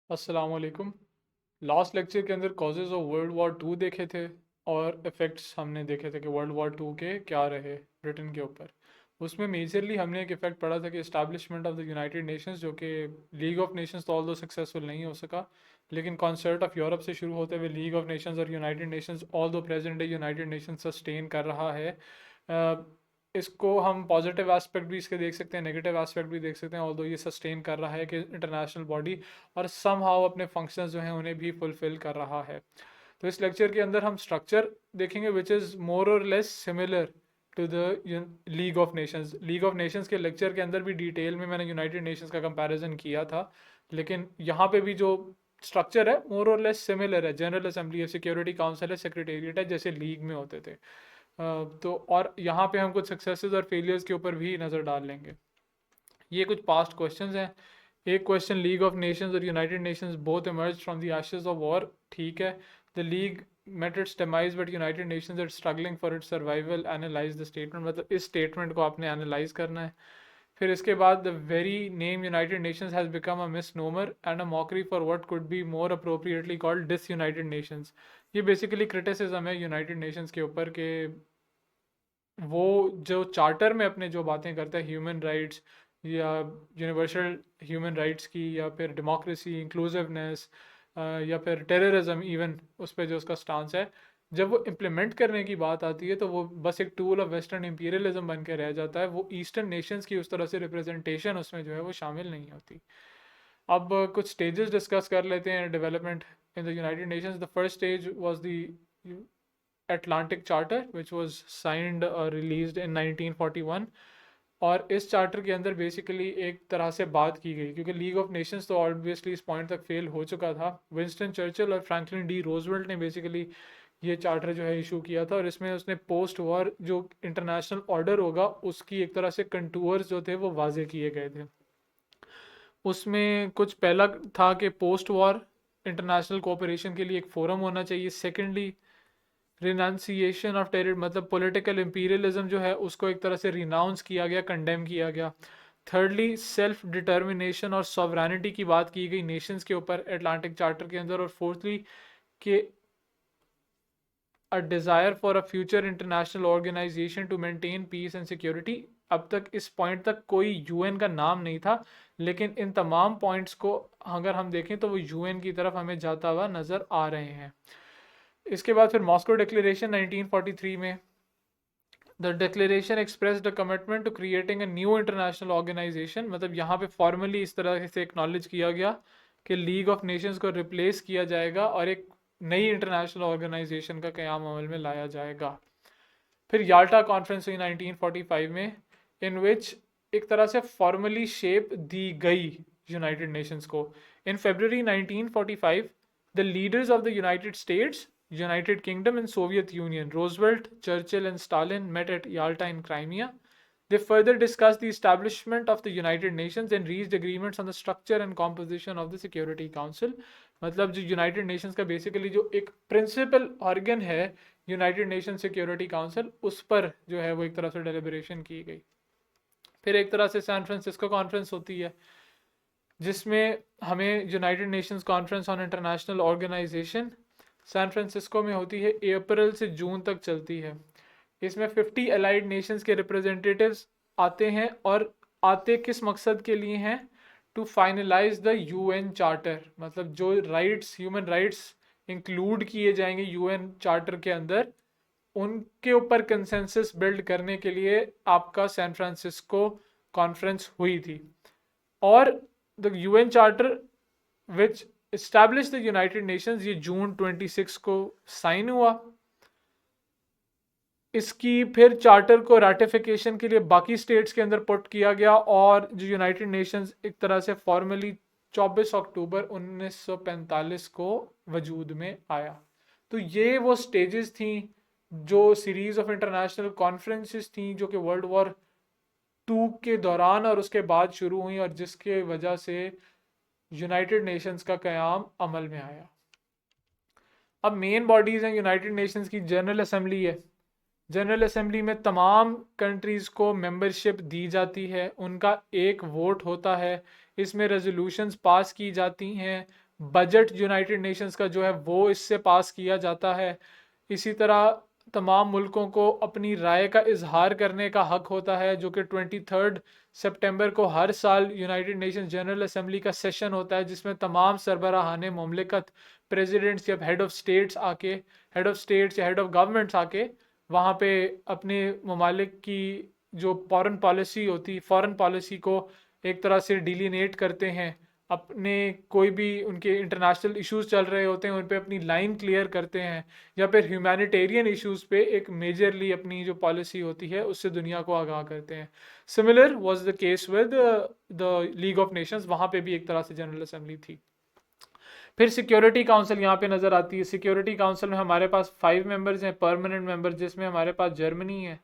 अस्सलाम वालेकुम। Last lecture के अंदर causes of world war two देखे थे और इफ़ेक्ट्स हमने देखे थे कि वर्ल्ड वॉर टू के क्या रहे ब्रिटेन के ऊपर। उसमें मेजरली हमने एक इफ़ेक्ट पढ़ा था कि establishment of the United Nations, जो कि लीग ऑफ नेशंस तो ऑल दो सक्सेसफुल नहीं हो सका, लेकिन कॉन्सर्ट ऑफ यूरोप से शुरू होते हुए लीग ऑफ नेशंस और यूनाइटेड नेशंस ऑल दो present day United Nations sustain कर रहा है। इसको हम पॉजिटिव एस्पेक्ट भी इसके देख सकते हैं, नेगेटिव एस्पेक्ट भी देख सकते हैं। ऑल्दो ये सस्टेन कर रहा है कि इंटरनेशनल बॉडी और सम हाउ अपने फंक्शंस जो हैं उन्हें भी फुलफिल कर रहा है। तो इस लेक्चर के अंदर हम स्ट्रक्चर देखेंगे विच इज़ मोर और less similar to the League of Nations. League of Nations के लेक्चर के अंदर भी डिटेल में मैंने यूनाइटेड नेशंस का कंपैरिजन किया था, लेकिन यहाँ पे भी जो स्ट्रक्चर है मोर और लेस सिमिलर है। जनरल असेंबली है, सिक्योरिटी काउंसिल है, सेक्रेटेरिएट है, जैसे लीग में होते थे। तो और यहाँ पे हम कुछ सक्सेसेस और फेलियर्स के ऊपर भी नज़र डाल लेंगे। ये कुछ पास्ट क्वेश्चंस हैं। एक क्वेश्चन, लीग ऑफ नेशंस और United Nations both emerge from the ashes of war. ठीक है। The league met its demise but United Nations are struggling for its survival. Analyze the statement, मतलब इस statement को आपने analyse करना है। फिर इसके बाद the very name United Nations has become a misnomer and a mockery for what could be more appropriately called disunited nations. ये बेसिकली क्रिटिसिज्म है यूनाइटेड नेशंस के ऊपर के वो जो चार्टर में अपने जो बातें करता है ह्यूमन राइट्स या यूनिवर्सल ह्यूमन राइट्स की, या फिर डेमोक्रेसी, इंक्लूसिवनेस, या फिर टेररिज्म इवन, उस पर जो उसका स्टांस है, जब वो इम्प्लीमेंट करने की बात आती है तो वो बस एक टूल ऑफ वेस्टर्न इंपीरियलिज्म बन के रह जाता है। वो ईस्टर्न नेशंस की उस तरह से रिप्रेजेंटेशन उसमें जो है वो शामिल नहीं होती। अब कुछ स्टेजेस डिस्कस कर लेते हैं development in the United Nations. The first stage was the Atlantic Charter which was signed और released in 1941। और इस चार्टर के अंदर बेसिकली एक तरह से बात की गई, क्योंकि लीग ऑफ नेशंस तो ऑब्वियसली इस पॉइंट तक फेल हो चुका था। विंस्टन चर्चिल और फ्रैंकलिन डी रोजवेल्ट ने बेसिकली ये चार्टर जो है इशू किया था, और इसमें उसने पोस्ट वॉर जो इंटरनेशनल ऑर्डर होगा उसकी एक तरह से कंटूर्स जो थे वो वाजे किए गए थे। उसमें कुछ पहला था कि पोस्ट वॉर इंटरनेशनल कोऑपरेशन के लिए एक फोरम होना चाहिए। सेकेंडली, रिनाउंसिएशन ऑफ टेरर, मतलब पॉलिटिकल इंपीरियलिज्म जो है उसको एक तरह से रिनाउंस किया गया, कंडेम किया गया। थर्डली, सेल्फ डिटर्मिनेशन और सॉवरेनिटी की बात की गई नेशंस के ऊपर एटलांटिक चार्टर के अंदर। और फोर्थली कि a desire for a future international organisation to maintain peace and security. अब तक इस पॉइंट तक कोई यूएन का नाम नहीं था, लेकिन इन तमाम पॉइंट्स को अगर हम देखें तो वो यूएन की तरफ हमें जाता हुआ नज़र आ रहे हैं। इसके बाद फिर मॉस्को डिक्लेरेशन 1943 में। The declaration expressed a commitment to creating a new international organisation, मतलब यहाँ पे फॉर्मली इस तरह से एक्नॉलेज किया गया कि लीग ऑफ नेशंस को रिप्लेस किया जाएगा और एक नई इंटरनेशनल ऑर्गेनाइजेशन का क़याम अमल में लाया जाएगा। फिर याल्टा कॉन्फ्रेंस हुई 1945 में, इन विच एक तरह से फॉर्मली शेप दी गई यूनाइटेड नेशंस को। इन February 1945 the leaders of the United states, United Kingdom and Soviet Union, Roosevelt, Churchill and Stalin met at Yalta in Crimea. They further discussed the establishment of the United Nations and reached agreements on the structure and composition of the Security Council. मतलब जो United Nations का basically जो एक principal organ है United nation security council, उस पर जो है वो एक तरह से डेलिब्रेशन की गई। फिर एक तरह से सैन फ्रांसिस्को कॉन्फ्रेंस होती है, जिसमें हमें United Nations conference on international organisation San Francisco में होती है, अप्रैल से जून तक चलती है। इसमें 50 एलाइड नेशंस के रिप्रेजेंटेटिव्स आते हैं, और आते किस मकसद के लिए हैं? To finalise the UN charter, मतलब जो राइट्स, ह्यूमन राइट्स इंक्लूड किए जाएंगे यूएन चार्टर के अंदर, उनके ऊपर कंसेंसस बिल्ड करने के लिए आपका सैन फ्रांसिस्को कॉन्फ्रेंस हुई थी। और the UN charter which establish the United Nations, ये जून 26 को साइन हुआ। इसकी फिर चार्टर को रैटिफिकेशन के लिए बाकी स्टेट्स के अंदर पुट किया गया, और जो यूनाइटेड नेशंस एक तरह से फॉर्मली 24 अक्टूबर 1945 को वजूद में आया। तो ये वो स्टेजेस थी, जो सीरीज ऑफ इंटरनेशनल कॉन्फ्रेंसेस थी जो कि वर्ल्ड वॉर टू के दौरान और उसके बाद शुरू हुई, और जिसके वजह से यूनाइटेड नेशंस का क़याम अमल में आया। अब मेन बॉडीज़ हैं यूनाइटेड नेशंस की। जनरल असेंबली है, जनरल असेंबली में तमाम कंट्रीज़ को मेंबरशिप दी जाती है, उनका एक वोट होता है, इसमें रेजोल्यूशंस पास की जाती हैं, बजट यूनाइटेड नेशंस का जो है वो इससे पास किया जाता है। इसी तरह तमाम मुल्कों को अपनी राय का इजहार करने का हक होता है, जो कि 23 सितंबर को हर साल यूनाइटेड नेशंस जनरल असेंबली का सेशन होता है, जिसमें तमाम सरबराहाने मुमलिकत, प्रेसिडेंट्स या हेड ऑफ स्टेट्स या हेड ऑफ गवर्नमेंट्स आके वहाँ पे अपने ममालिक की जो फॉरेन पॉलिसी को एक तरह से डिलीनेट करते हैं, अपने कोई भी उनके इंटरनेशनल इश्यूज चल रहे होते हैं उन पे अपनी लाइन क्लियर करते हैं, या फिर ह्यूमैनिटेरियन इश्यूज पे एक मेजरली अपनी जो पॉलिसी होती है उससे दुनिया को आगाह करते हैं। Similar was the case with the League of Nations, वहाँ पे भी एक तरह से जनरल असेंबली थी। फिर सिक्योरिटी काउंसिल यहाँ पे नज़र आती है। सिक्योरिटी काउंसिल में हमारे पास 5 मेंबर्स हैं, परमानेंट मेंबर, जिसमें हमारे पास जर्मनी है,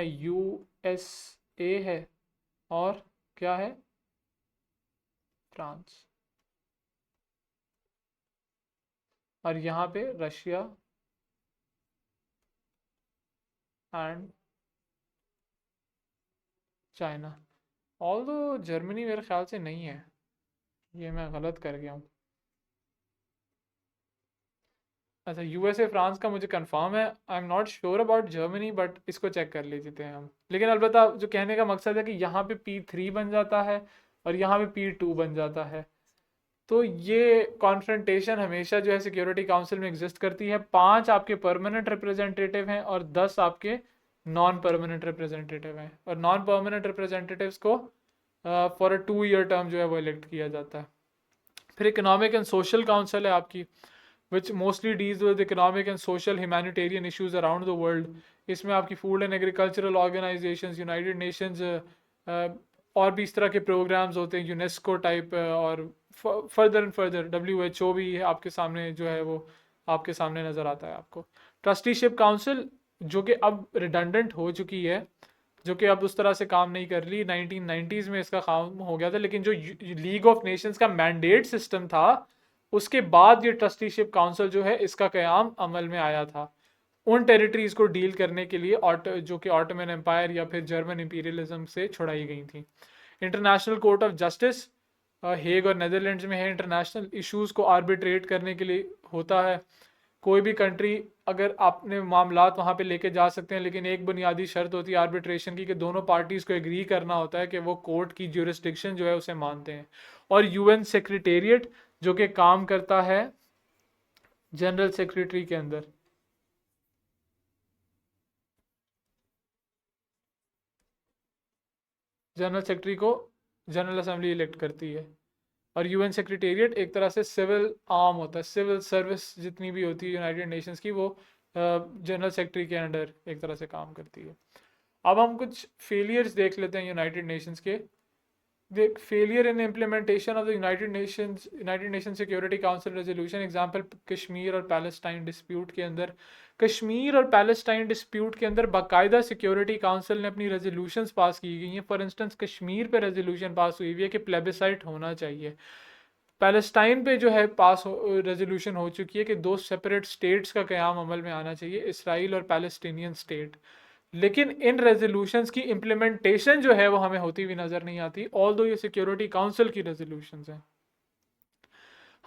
यूएसए है, और क्या है, फ्रांस, और यहाँ पे रशिया एंड चाइना। ऑल दो जर्मनी मेरे ख्याल से नहीं है, ये मैं गलत कर गया हूँ। अच्छा, यूएसए फ्रांस का मुझे कंफर्म है, I am not sure about Germany, but इसको चेक कर लेते हैं हम। लेकिन अलबत्ता जो कहने का मकसद है कि यहाँ पे P3 बन जाता है और यहाँ पे P2 बन जाता है। तो ये कॉन्फ्रंटेशन हमेशा जो है सिक्योरिटी काउंसिल में एग्जिस्ट करती है। 5 आपके परमानेंट रिप्रेजेंटेटिव हैं और 10 आपके नॉन परमानेंट रिप्रेजेंटेटिव हैं, और नॉन परमानेंट रिप्रेजेंटेटिव्स को फॉर अ 2 ईयर टर्म जो है वो इलेक्ट किया जाता है। फिर इकोनॉमिक एंड सोशल काउंसिल है आपकी, which mostly deals with economic and social humanitarian issues around the world. इसमें आपकी food and agricultural organisations, United Nations, और भी इस तरह के प्रोग्राम्स होते हैं, यूनेस्को टाइप, और फर्दर एंड फर्दर WHO भी आपके सामने जो है वो आपके सामने नज़र आता है आपको। ट्रस्टीशिप काउंसिल जो कि अब रिडंडेंट हो चुकी है, जो कि अब उस तरह से काम नहीं कर रही, 1990s में इसका काम हो गया था, लेकिन जो लीग ऑफ नेशंस का मैंडेट सिस्टम था उसके बाद ये ट्रस्टीशिप काउंसिल जो है इसका क़याम अमल में आया था, उन टेरिटरीज को डील करने के लिए जो कि ऑटोमन एम्पायर या फिर जर्मन इंपीरियलिज्म से छुड़ाई गई थी। International court of justice Hague और नेदरलैंड्स में है, इंटरनेशनल इश्यूज को आर्बिट्रेट करने के लिए होता है। कोई भी कंट्री अगर आपने मामलात वहाँ पे लेके जा सकते हैं, लेकिन एक बुनियादी शर्त होती है आर्बिट्रेशन की कि दोनों पार्टीज़ को एग्री करना होता है कि वो कोर्ट की ज्यूरिस्डिक्शन जो है उसे मानते हैं। और UN सेक्रेटेरिएट जो कि काम करता है जनरल सेक्रेटरी के अंदर, जनरल सेक्रेटरी को जनरल असेंबली इलेक्ट करती है। और UN सेक्रेटेरिएट एक तरह से सिविल आर्म होता है, सिविल सर्विस जितनी भी होती है यूनाइटेड नेशंस की, वो जनरल सेक्रेटरी के अंडर एक तरह से काम करती है। अब हम कुछ फेलियर्स देख लेते हैं यूनाइटेड नेशंस के। देख, failure in implementation of the United nation security council resolution, example Kashmir और पैलेस्टाइन डिस्प्यूट के अंदर। कश्मीर और पैलेस्टाइन डिस्प्यूट के अंदर बाकायदा सिक्योरिटी काउंसिल ने अपनी रेजोल्यूशंस पास की गई हैं। फॉर इंस्टेंस कश्मीर पे रेजोल्यूशन पास हुई हुई है कि प्लेबिसाइट होना चाहिए। पैलेस्टाइन पे जो है पास रेजोल्यूशन हो चुकी है कि 2 सेपरेट स्टेट्स का क़याम अमल में आना चाहिए, इसराइल और पैलेस्टीनियन स्टेट। लेकिन इन रेजोल्यूशंस की इम्प्लीमेंटेशन जो है वो हमें होती हुई नज़र नहीं आती, ऑल दो ये सिक्योरिटी काउंसिल की रेजोल्यूशंस हैं।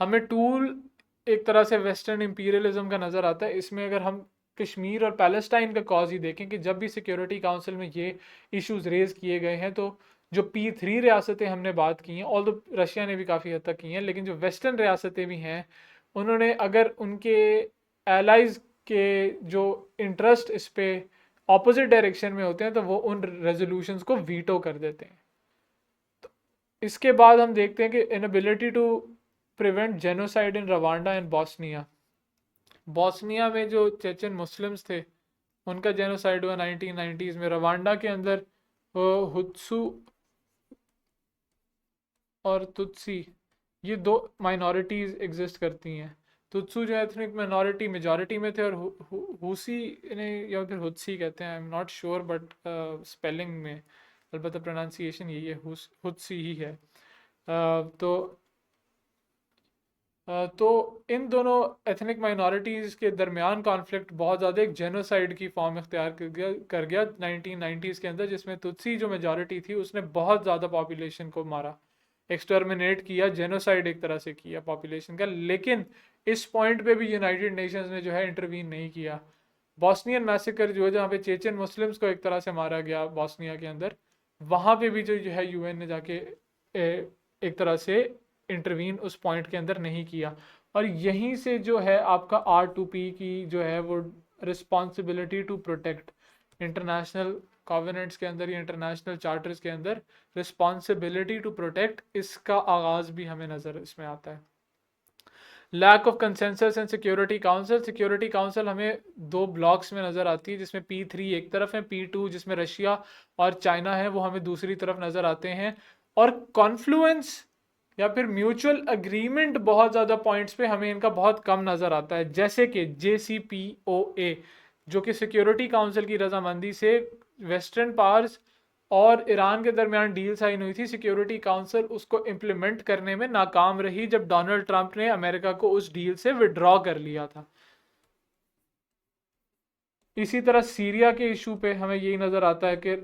हमें टूल एक तरह से वेस्टर्न इंपीरियलिज्म का नज़र आता है इसमें। अगर हम कश्मीर और पैलेस्टाइन का कॉज ही देखें कि जब भी सिक्योरिटी काउंसिल में ये इश्यूज रेज किए गए हैं, तो जो P3 रियासतें हमने बात की हैं, ऑल रशिया ने भी काफ़ी हद तक की हैं, लेकिन जो वेस्टर्न रियासतें भी हैं उन्होंने अगर उनके एलाइज के जो इंटरेस्ट इस पे ऑपोजिट डायरेक्शन में होते हैं तो वो उन रेजोल्यूशंस को वीटो कर देते हैं। तो इसके बाद हम देखते हैं कि inability to prevent genocide in Rwanda and Bosnia. Bosnia में जो चेचन मुस्लिम्स थे उनका जेनोसाइड हुआ 1990s में। रवांडा के अंदर हुत्सु और तुत्सी, ये 2 माइनॉरिटीज़ एग्जिस्ट करती हैं। तुत्सु जो एथनिक माइनॉरिटी मेजॉरिटी में थे, और हुसी इन्हें या फिर हुत्सी कहते हैं, I am not sure, but spelling में अलबत्ता प्रोनाउंसिएशन यही है, हुत्सी ही है। तो इन दोनों एथनिक माइनॉरिटीज़ के दरमियान कॉन्फ्लिक्ट बहुत ज़्यादा एक जेनोसाइड की फॉर्म इख्तियार कर गया 1990s के अंदर, जिसमें तुत्सी जो मेजॉरिटी थी उसने बहुत ज़्यादा पॉपुलेशन को मारा। एक्सटर्मिनेट किया, जेनोसाइड एक तरह से किया पॉपुलेशन का। लेकिन इस पॉइंट पे भी यूनाइटेड नेशंस ने जो है इंटरवीन नहीं किया। बॉस्नियन मैसेकर जो है, जहाँ पे चेचन मुस्लिम्स को एक तरह से मारा गया बॉस्निया के अंदर, वहाँ पे भी जो है यूएन ने जाके एक तरह से इंटरवीन उस पॉइंट के अंदर नहीं किया। और यहीं से जो है आपका R2P की जो है वो रिस्पॉन्सिबिलिटी टू प्रोटेक्ट, इंटरनेशनल कॉवेनेंट्स के अंदर या इंटरनेशनल चार्टर्स के अंदर रिस्पॉन्सिबिलिटी टू प्रोटेक्ट, इसका आगाज भी हमें नजर इसमें आता है। Lack of consensus and security council. Security council हमें दो ब्लॉक्स में नजर आती है, जिसमें P3 एक तरफ है, P2 जिसमें रशिया और चाइना है वो हमें दूसरी तरफ नजर आते हैं। और कॉन्फ्लुएंस या फिर म्यूचुअल अग्रीमेंट बहुत ज़्यादा पॉइंट्स पे हमें इनका बहुत कम नज़र आता है, जैसे कि JCPOA जो कि सिक्योरिटी काउंसिल की रजामंदी से वेस्टर्न पावर्स और ईरान के दरमियान डील साइन हुई थी। सिक्योरिटी काउंसिल उसको इम्प्लीमेंट करने में नाकाम रही जब डोनाल्ड ट्रंप ने अमेरिका को उस डील से विड्रॉ कर लिया था। इसी तरह सीरिया के इशू पे हमें यही नज़र आता है कि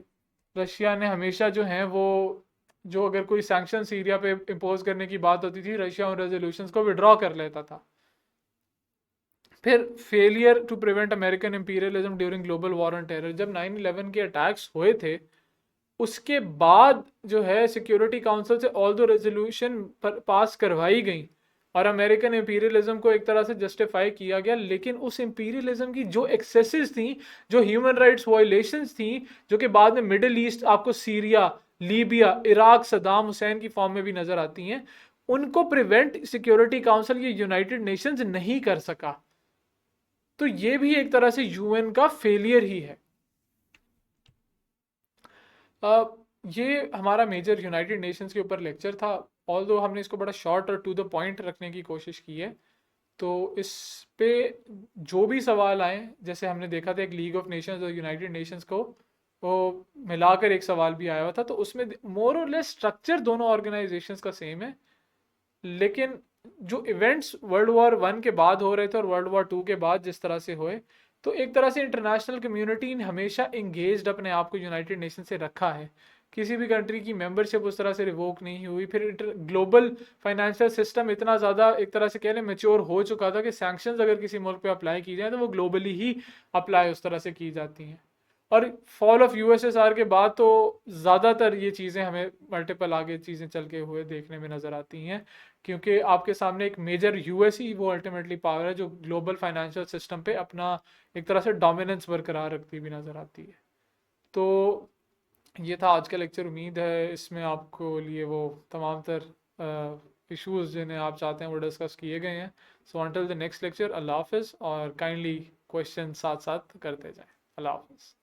रशिया ने हमेशा जो है वो, जो अगर कोई सैंक्शन सीरिया पे इम्पोज करने की बात होती थी, रशिया उन रेजोल्यूशंस को विड्रॉ कर लेता था। फिर failure to prevent American imperialism during global war on terror. जब 9/11 के अटैक्स हुए थे उसके बाद जो है सिक्योरिटी काउंसिल से ऑल दो रेजोल्यूशन पास करवाई गई और अमेरिकन इंपीरियलिज्म को एक तरह से जस्टिफाई किया गया, लेकिन उस इंपीरियलिज्म की जो एक्सेसेस थी, जो ह्यूमन राइट्स वायलेशंस थी, जो कि बाद में मिडिल ईस्ट, आपको Syria, Libya, Iraq, Saddam Hussain की फॉर्म में भी नजर आती हैं, उनको प्रिवेंट सिक्योरिटी काउंसिल ये यूनाइटेड नेशंस नहीं कर सका। तो ये भी एक तरह से यूएन का फेलियर ही है। ये हमारा मेजर यूनाइटेड नेशंस के ऊपर लेक्चर था। ऑल्दो हमने इसको बड़ा शॉर्ट और टू द पॉइंट रखने की कोशिश की है, तो इस पे जो भी सवाल आए, जैसे हमने देखा था एक लीग ऑफ नेशंस और यूनाइटेड नेशंस को वो मिलाकर एक सवाल भी आया हुआ था, तो उसमें मोर और लेस स्ट्रक्चर दोनों ऑर्गेनाइजेशंस का सेम है, लेकिन जो इवेंट्स वर्ल्ड वॉर 1 के बाद हो रहे थे और वर्ल्ड वॉर 2 के बाद जिस तरह से हुए, तो एक तरह से इंटरनेशनल कम्युनिटी ने हमेशा इंगेज्ड अपने आप को यूनाइटेड नेशन से रखा है। किसी भी कंट्री की मेंबरशिप उस तरह से रिवोक नहीं हुई। फिर ग्लोबल फाइनेंशियल सिस्टम इतना ज़्यादा एक तरह से कह लें मैच्योर हो चुका था कि सैंक्शंस अगर किसी मुल्क पे अप्लाई की जाए तो वो ग्लोबली ही अप्लाई उस तरह से की जाती हैं। और फॉल ऑफ USSR के बाद तो ज़्यादातर ये चीज़ें हमें मल्टीपल आगे चीज़ें चल के हुए देखने में नज़र आती हैं, क्योंकि आपके सामने एक मेजर US ही वो अल्टीमेटली पावर है जो ग्लोबल फाइनेंशियल सिस्टम पे अपना एक तरह से डोमिनेंस बरकरार रखती हुई नज़र आती है। तो ये था आज का लेक्चर। उम्मीद है इसमें आपको लिए वो तमाम तर इश्यूज जिन्हें आप चाहते हैं वो डिस्कस किए गए हैं। So until the next lecture, अल्लाह हाफिज़, और काइंडली क्वेश्चन साथ साथ करते जाएं। अल्लाह हाफिज़।